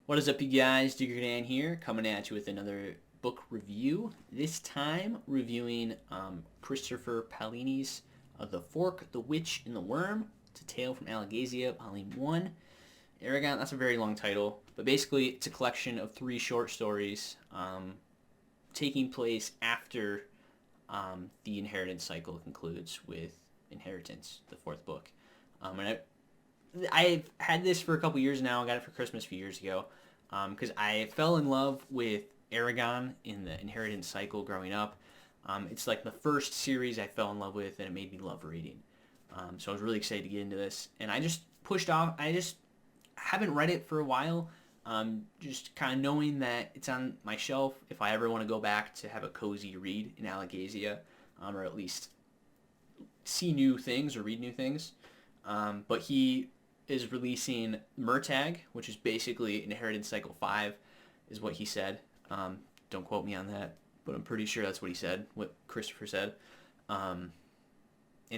What is up, you guys? DiggerDan here, coming at you with another book review. This time, reviewing Christopher Paolini's The Fork, the Witch, and the Worm. It's a tale from Alagaësia, Volume 1. Aragon, that's a very long title, but basically it's a collection of 3 short stories taking place after the inheritance cycle concludes with Inheritance, the 4th book. I've had this for a couple years now. I got it for Christmas a few years ago because I fell in love with Aragon in the Inheritance cycle growing up. It's like the first series I fell in love with, and it made me love reading. So I was really excited to get into this, and I just pushed off. I just haven't read it for a while, just kind of knowing that it's on my shelf if I ever want to go back to have a cozy read in Alagaësia, or at least see new things or read new things. But he is releasing Murtagh, which is basically Inheritance Cycle 5, is what he said. Don't quote me on that, but I'm pretty sure that's what he said, what Christopher said. And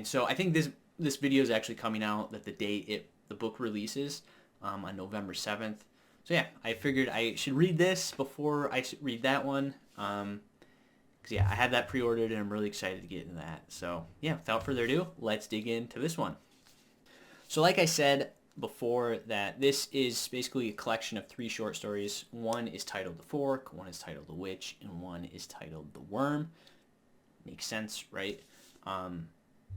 so I think this video is actually coming out that the date the book releases on November 7th. So yeah, I figured I should read this before I read that one. Because yeah, I had that pre-ordered and I'm really excited to get into that. So yeah, without further ado, let's dig into this one. So like I said before, that this is basically a collection of 3 short stories. One is titled The Fork, one is titled The Witch, and one is titled The Worm. Makes sense, right? And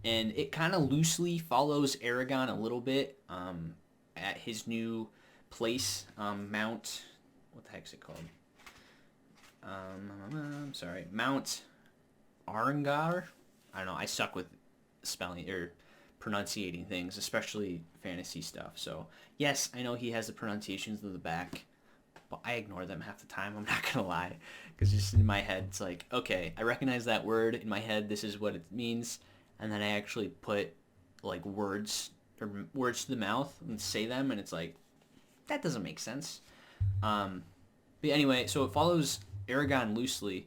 it kind of loosely follows Aragon a little bit at his new place, Mount... What the heck's it called? I'm sorry. Mount Arangar? I don't know. I suck with spelling or pronunciating things, especially fantasy stuff. So yes, I know he has the pronunciations in the back, but I ignore them half the time. I'm not gonna lie, because just in my head it's like, okay, I recognize that word in my head. This is what it means, and then I actually put like words to the mouth and say them, and it's like that doesn't make sense. But anyway, so it follows Aragon loosely.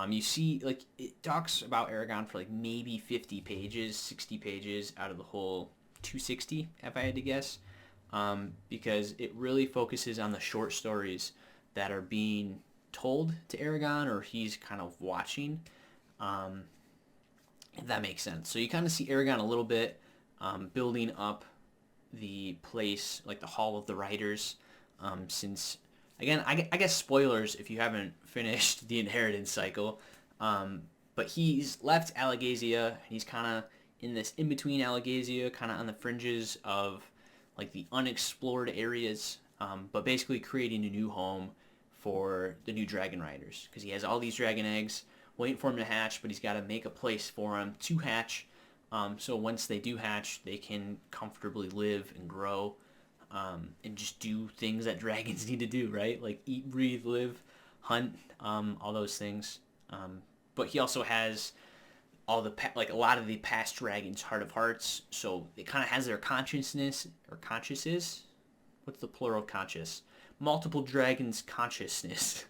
You see, like, it talks about Aragon for, like, maybe 50 pages, 60 pages out of the whole 260, if I had to guess, because it really focuses on the short stories that are being told to Aragon, or he's kind of watching, if that makes sense. So you kind of see Aragon a little bit building up the place, like the Hall of the Writers, since... Again, I guess spoilers if you haven't finished the Inheritance cycle, but he's left Alagaësia, and he's kind of in this in-between Alagaësia, kind of on the fringes of like the unexplored areas, but basically creating a new home for the new dragon riders, because he has all these dragon eggs waiting for him to hatch, but he's got to make a place for them to hatch, so once they do hatch, they can comfortably live and grow. And just do things that dragons need to do, right? Like eat, breathe, live, hunt, all those things. But he also has all the like a lot of the past dragons' heart of hearts, so it kind of has their consciousness or consciouses. What's the plural of conscious? Multiple dragons' consciousness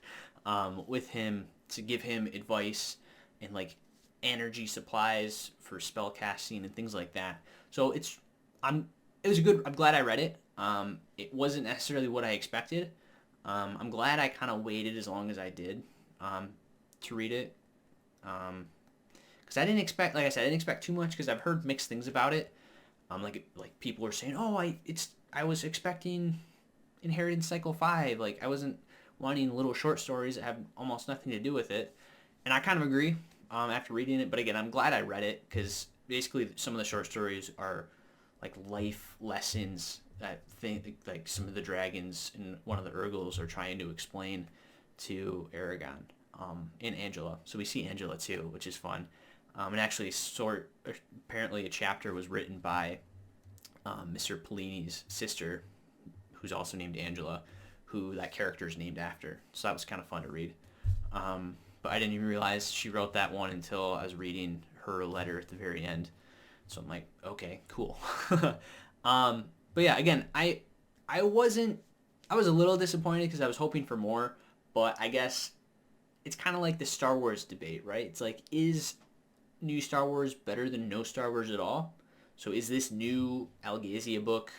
with him to give him advice and like energy supplies for spell casting and things like that. So I'm glad I read it. It wasn't necessarily what I expected. I'm glad I kind of waited as long as I did to read it. Because I didn't expect, like I said, I didn't expect too much because I've heard mixed things about it. Like people are saying, oh, I was expecting Inheritance Cycle 5. Like I wasn't wanting little short stories that have almost nothing to do with it. And I kind of agree after reading it. But again, I'm glad I read it because basically some of the short stories are like life lessons that like some of the dragons and one of the Urgles are trying to explain to Aragon and Angela. So we see Angela too, which is fun. And actually, apparently a chapter was written by Mr. Paolini's sister, who's also named Angela, who that character is named after. So that was kind of fun to read. But I didn't even realize she wrote that one until I was reading her letter at the very end. So I'm like, okay, cool. But yeah, again, I was a little disappointed because I was hoping for more, but I guess it's kind of like the Star Wars debate, right? It's like, is new Star Wars better than no Star Wars at all? So is this new Alagaësia book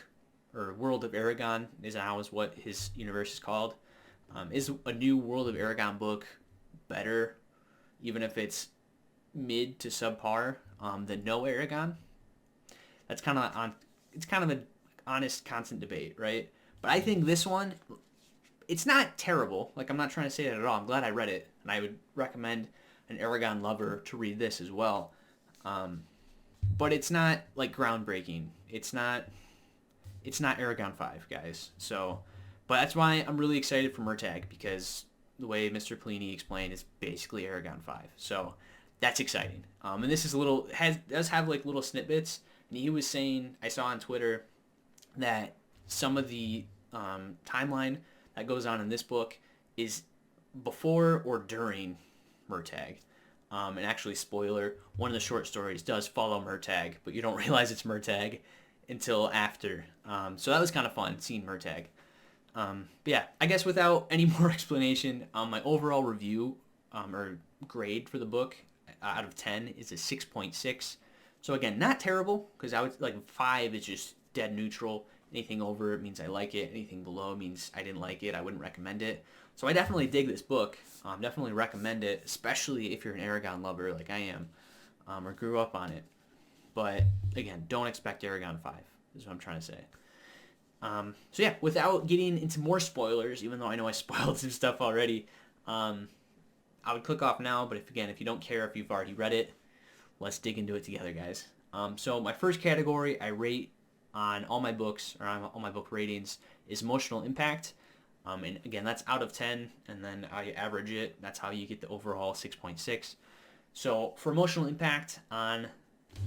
or World of Aragon is now is what his universe is called. Is a new World of Aragon book better, even if it's mid to subpar, than no Aragon? That's kind of on. It's kind of an honest, constant debate, right? But I think this one, it's not terrible. Like, I'm not trying to say that at all. I'm glad I read it, and I would recommend an Aragon lover to read this as well. But it's not like groundbreaking. It's not Aragon 5, guys. So, but that's why I'm really excited for Murtagh, because the way Mr. Paolini explained is basically Aragon 5. So that's exciting. And this is does have like little snippets. And he was saying, I saw on Twitter, that some of the timeline that goes on in this book is before or during Murtagh. And actually, spoiler, one of the short stories does follow Murtagh, but you don't realize it's Murtagh until after. So that was kind of fun, seeing Murtagh. But yeah, I guess without any more explanation, my overall review or grade for the book out of 10 is a 6.6. So again, not terrible, because I would like 5 is just dead neutral. Anything over it means I like it. Anything below means I didn't like it. I wouldn't recommend it. So I definitely dig this book. Definitely recommend it, especially if you're an Aragon lover like I am, or grew up on it. But again, don't expect Aragon 5, is what I'm trying to say. So yeah, without getting into more spoilers, even though I know I spoiled some stuff already, I would click off now. But if you don't care if you've already read it, let's dig into it together, guys. So my first category I rate on all my books, or on all my book ratings, is emotional impact. And again, that's out of 10, and then I average it. That's how you get the overall 6.6. So for emotional impact on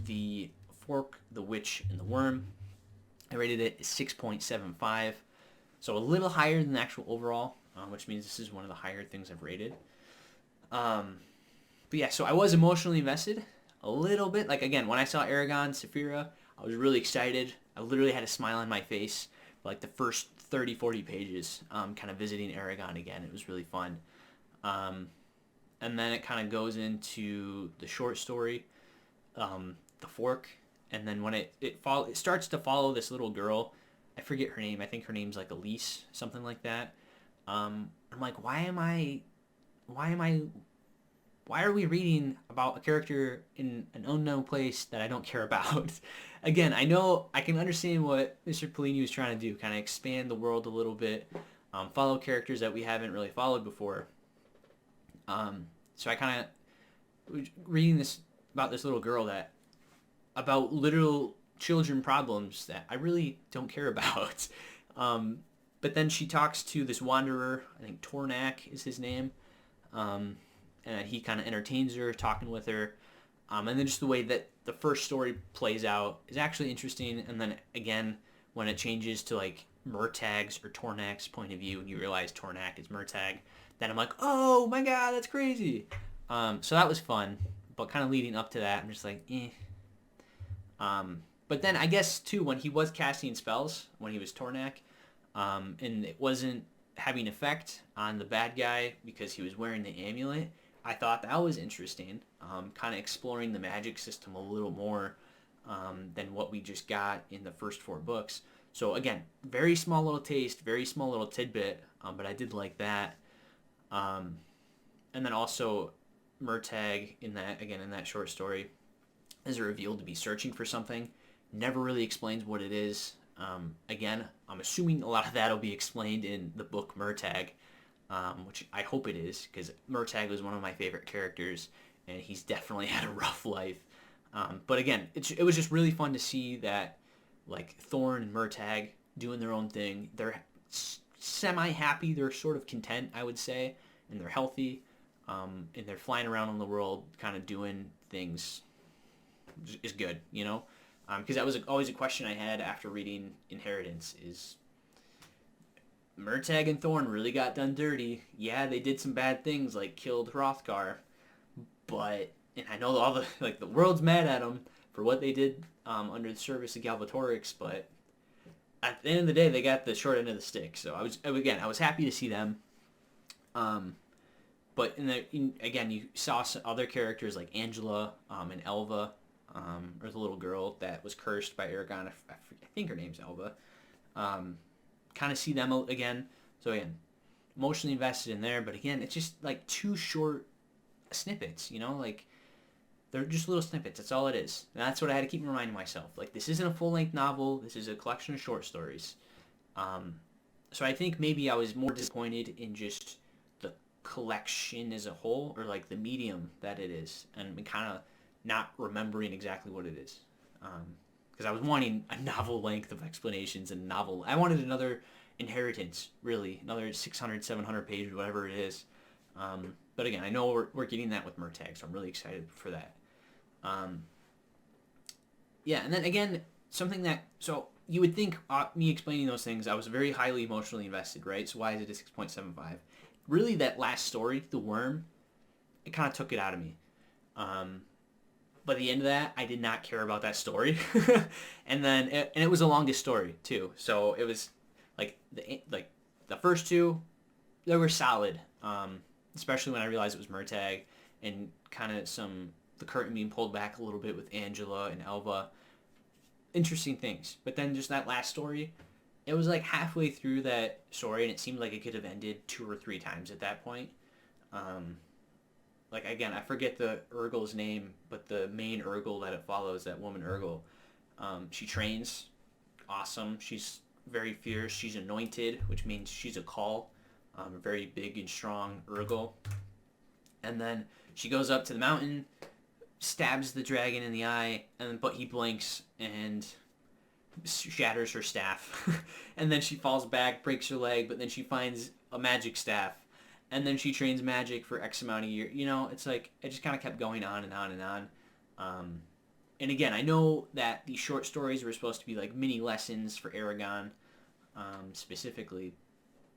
The Fork, the Witch, and the Worm, I rated it 6.75. So a little higher than the actual overall, which means this is one of the higher things I've rated. But yeah, so I was emotionally invested a little bit. Like, again, when I saw Aragon, Saphira, I was really excited. I literally had a smile on my face for like the first 30, 40 pages, kind of visiting Aragon again. It was really fun. And then it kind of goes into the short story, The Fork. And then when it starts to follow this little girl. I forget her name. I think her name's like Elise, something like that. I'm like, why are we reading about a character in an unknown place that I don't care about? Again, I know I can understand what Mr. Paolini was trying to do, kind of expand the world a little bit, follow characters that we haven't really followed before. So I kind of was reading this about this little girl about literal children problems that I really don't care about. But then she talks to this wanderer, I think Tornak is his name, and he kind of entertains her, talking with her. And then just the way that the first story plays out is actually interesting. And then again, when it changes to like Murtagh's or Tornak's point of view, and you realize Tornak is Murtagh, then I'm like, oh my god, that's crazy. So that was fun. But kind of leading up to that, I'm just like, eh. But then I guess too, when he was casting spells, when he was Tornak, and it wasn't having effect on the bad guy because he was wearing the amulet, I thought that was interesting, kind of exploring the magic system a little more than what we just got in the first 4 books. So again, very small little taste, very small little tidbit, but I did like that. And then also Murtagh in that short story is revealed to be searching for something. Never really explains what it is. Again, I'm assuming a lot of that will be explained in the book Murtagh, which I hope it is, because Murtagh was one of my favorite characters, and he's definitely had a rough life. But again, it was just really fun to see that, like, Thorn and Murtagh doing their own thing. They're semi-happy. They're sort of content, I would say, and they're healthy, and they're flying around in the world, kind of doing things is good, you know? Because that was always a question I had after reading Inheritance is, Murtagh and Thorn really got done dirty. Yeah, they did some bad things, like killed Hrothgar, but, and I know all the world's mad at them for what they did under the service of Galbatorix, but at the end of the day, they got the short end of the stick. So I was happy to see them. But again, you saw some other characters like Angela and Elva, or the little girl that was cursed by Aragon. I think her name's Elva. Kind of see them again. So again, emotionally invested in there, but again, it's just like too short snippets, you know, like they're just little snippets. That's all it is. And that's what I had to keep reminding myself. Like, this isn't a full-length novel. This is a collection of short stories. So I think maybe I was more disappointed in just the collection as a whole, or like the medium that it is, and kind of not remembering exactly what it is. Because I was wanting a novel length of explanations and novel. I wanted another Inheritance, really, another 600, 700 pages, whatever it is. But again, I know we're getting that with Murtagh, so I'm really excited for that. Yeah, and then again, something that, so you would think me explaining those things, I was very highly emotionally invested, right? So why is it a 6.75? Really, that last story, The Worm, it kind of took it out of me. But at the end of that, I did not care about that story. And then, and it was the longest story too. So it was like the first two, they were solid. Especially when I realized it was Murtagh, and kind of the curtain being pulled back a little bit with Angela and Elva. Interesting things. But then just that last story, it was like halfway through that story, and it seemed like it could have ended 2 or 3 times at that point. Like, again, I forget the Urgel's name, but the main Urgel that it follows, that woman Urgel, she trains. Awesome. She's very fierce. She's anointed, which means she's a call. A very big and strong Urgel. And then she goes up to the mountain, stabs the dragon in the eye, but he blinks and shatters her staff. And then she falls back, breaks her leg, but then she finds a magic staff. And then she trains magic for X amount of years. You know, it's like, it just kind of kept going on and on and on. And again, I know that these short stories were supposed to be like mini lessons for Aragon, specifically.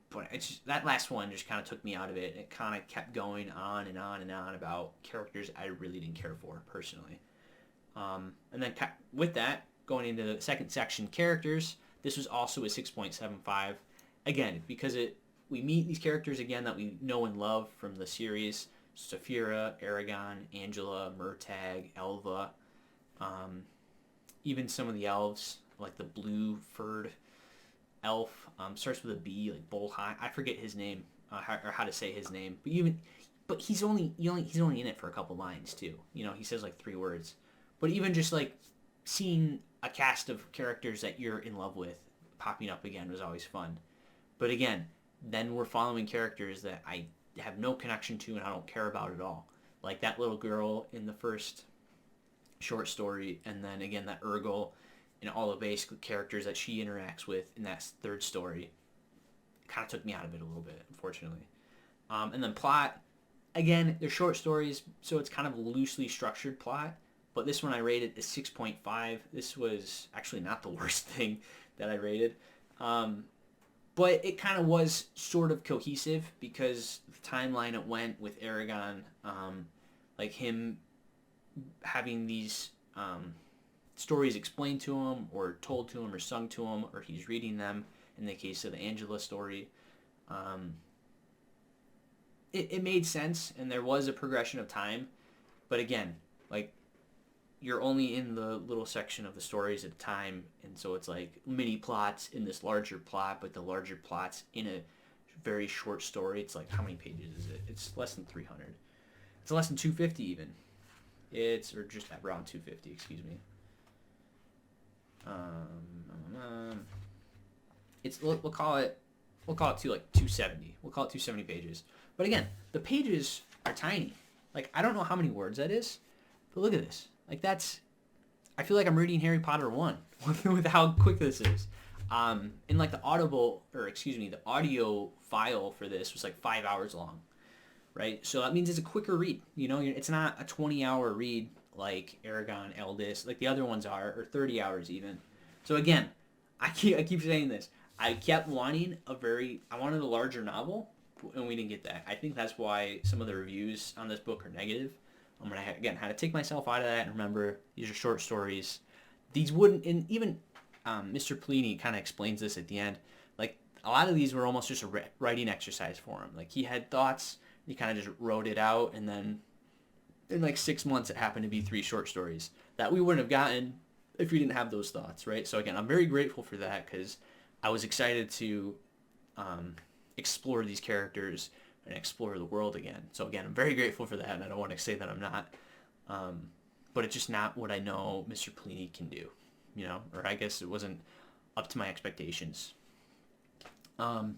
But that last one just kind of took me out of it. It kind of kept going on and on and on about characters I really didn't care for, personally. And then with that, going into the second section, characters, this was also a 6.75. Again, because we meet these characters again that we know and love from the series. Saphira, Aragon, Angela, Murtagh, Elva. Even some of the elves, like the blue-furred elf, starts with a B, like Bolhai. I forget his name, or how to say his name. But he's only in it for a couple lines too. You know, he says like 3 words. But even just like seeing a cast of characters that you're in love with popping up again was always fun. But again, then we're following characters that I have no connection to and I don't care about at all. Like that little girl in the first short story, and then again that Urgel, and all the basic characters that she interacts with in that third story. Kind of took me out of it a little bit, unfortunately. And then plot, again, they're short stories, so it's kind of a loosely structured plot. But this one I rated a 6.5. This was actually not the worst thing that I rated. But it kind of was sort of cohesive because the timeline it went with Aragon, like him having these stories explained to him or told to him or sung to him, or he's reading them in the case of the Angela story. It made sense, and there was a progression of time. But again, like, you're only in the little section of the stories at a time, and so it's like mini plots in this larger plot, but the larger plot's in a very short story. It's like, how many pages is it? It's less than 300. It's less than 250 even. Or just around 250, excuse me. We'll call it 270. We'll call it 270 pages. But again, the pages are tiny. Like, I don't know how many words that is, but look at this. Like, I feel like I'm reading Harry Potter 1 with how quick this is. And like the audio file for this was like 5 hours long, right? So that means it's a quicker read. You know, it's not a 20-hour read like Aragon, Eldest, like the other ones are, or 30 hours even. So again, I keep saying this. I kept wanting I wanted a larger novel, and we didn't get that. I think that's why some of the reviews on this book are negative. I'm going to, again, how to take myself out of that and remember these are short stories. These wouldn't, and even Mr. Paolini kind of explains this at the end. Like, a lot of these were almost just a writing exercise for him. Like, he had thoughts, he kind of just wrote it out, and then in like 6 months it happened to be 3 short stories that we wouldn't have gotten if we didn't have those thoughts, right? So again, I'm very grateful for that, because I was excited to explore these characters and explore the world again. So again, I'm very grateful for that, and I don't want to say that I'm not. But it's just not what I know Mr. Paolini can do, you know, or I guess it wasn't up to my expectations. And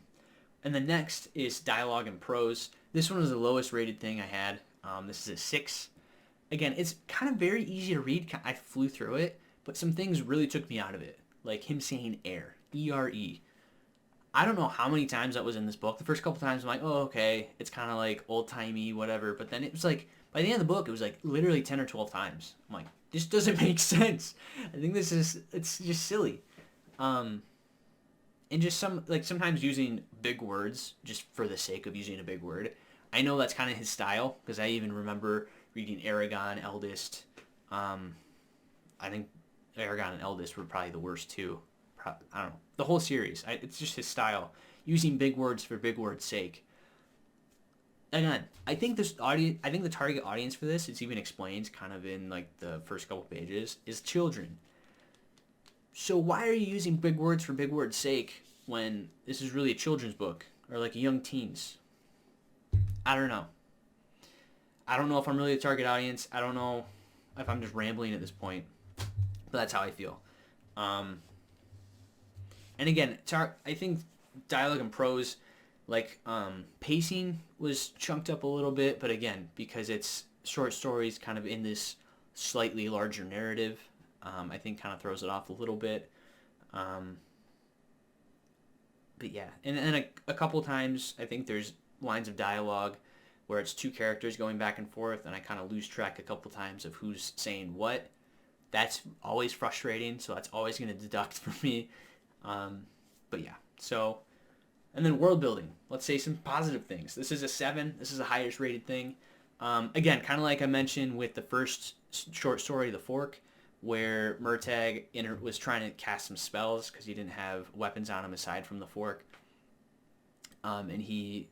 then next is dialogue and prose. This one was the lowest rated thing I had. This is a 6. Again, it's kind of very easy to read. I flew through it, but some things really took me out of it, like him saying air, E-R-E. I don't know how many times that was in this book. The first couple times I'm like, oh, okay, it's kind of like old-timey, whatever. But then it was like, by the end of the book, it was like literally 10 or 12 times. I'm like, this doesn't make sense. I think it's just silly. And just sometimes using big words just for the sake of using a big word. I know that's kind of his style, because I even remember reading Aragon, Eldest. I think Aragon and Eldest were probably the worst too. I don't know. The whole series. It's just his style. Using big words for big words' sake. Again, I think the target audience for this, it's even explained kind of in like the first couple pages, is children. So why are you using big words for big words' sake when this is really a children's book or like young teens? I don't know. I don't know if I'm really a target audience. I don't know if I'm just rambling at this point, but that's how I feel. And again, I think dialogue and prose, like pacing was chunked up a little bit, but again, because it's short stories kind of in this slightly larger narrative, I think kind of throws it off a little bit. But yeah, and a couple times I think there's lines of dialogue where it's two characters going back and forth, and I kind of lose track a couple times of who's saying what. That's always frustrating, so that's always going to deduct for me. But yeah, so, and then world building. Let's say some positive things. This is a 7. This is the highest rated thing. Again, kind of like I mentioned with the first short story, The Fork, where Murtagh was trying to cast some spells because he didn't have weapons on him aside from the fork. And he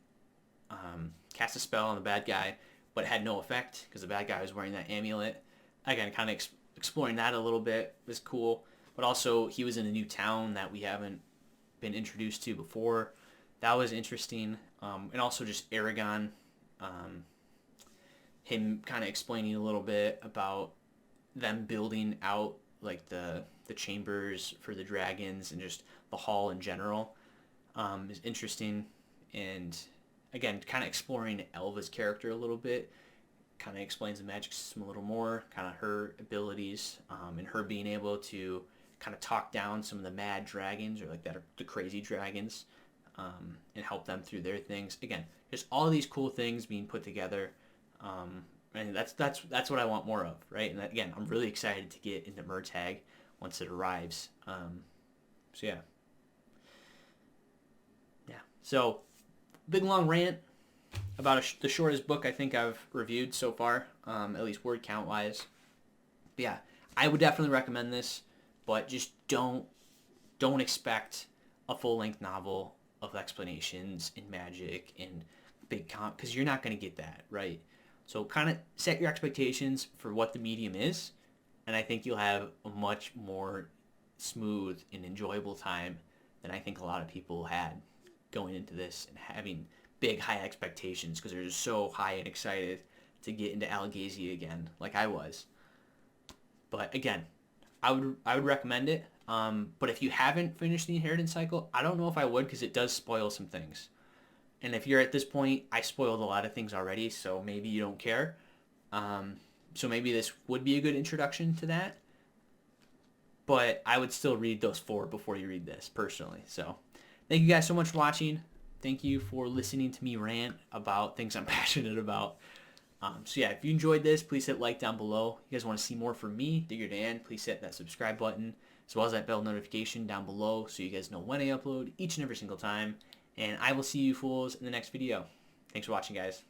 cast a spell on the bad guy, but it had no effect because the bad guy was wearing that amulet. Again, kind of exploring that a little bit was cool. But also, he was in a new town that we haven't been introduced to before. That was interesting. And also just Aragon, him kind of explaining a little bit about them building out like the chambers for the dragons and just the hall in general is interesting. And again, kind of exploring Elva's character a little bit. Kind of explains the magic system a little more, kind of her abilities, and her being able to kind of talk down some of the mad dragons or like that are the crazy dragons, and help them through their things. Again, just all of these cool things being put together, and that's what I want more of, right? And again, I'm really excited to get into Murtagh once it arrives. So yeah. So big long rant about the shortest book I think I've reviewed so far, at least word count wise. But yeah, I would definitely recommend this, but just don't expect a full-length novel of explanations in magic and big because you're not going to get that, right? So kind of set your expectations for what the medium is, and I think you'll have a much more smooth and enjoyable time than I think a lot of people had going into this and having big high expectations because they're just so high and excited to get into Alagaësia again, like I was. But again, I would recommend it. But if you haven't finished the Inheritance Cycle, I don't know if I would because it does spoil some things. And if you're at this point, I spoiled a lot of things already, so maybe you don't care. So maybe this would be a good introduction to that. But I would still read those 4 before you read this, personally. So thank you guys so much for watching. Thank you for listening to me rant about things I'm passionate about. So yeah, if you enjoyed this, please hit like down below. If you guys want to see more from me, Digger Dan, please hit that subscribe button, as well as that bell notification down below so you guys know when I upload each and every single time. And I will see you fools in the next video. Thanks for watching, guys.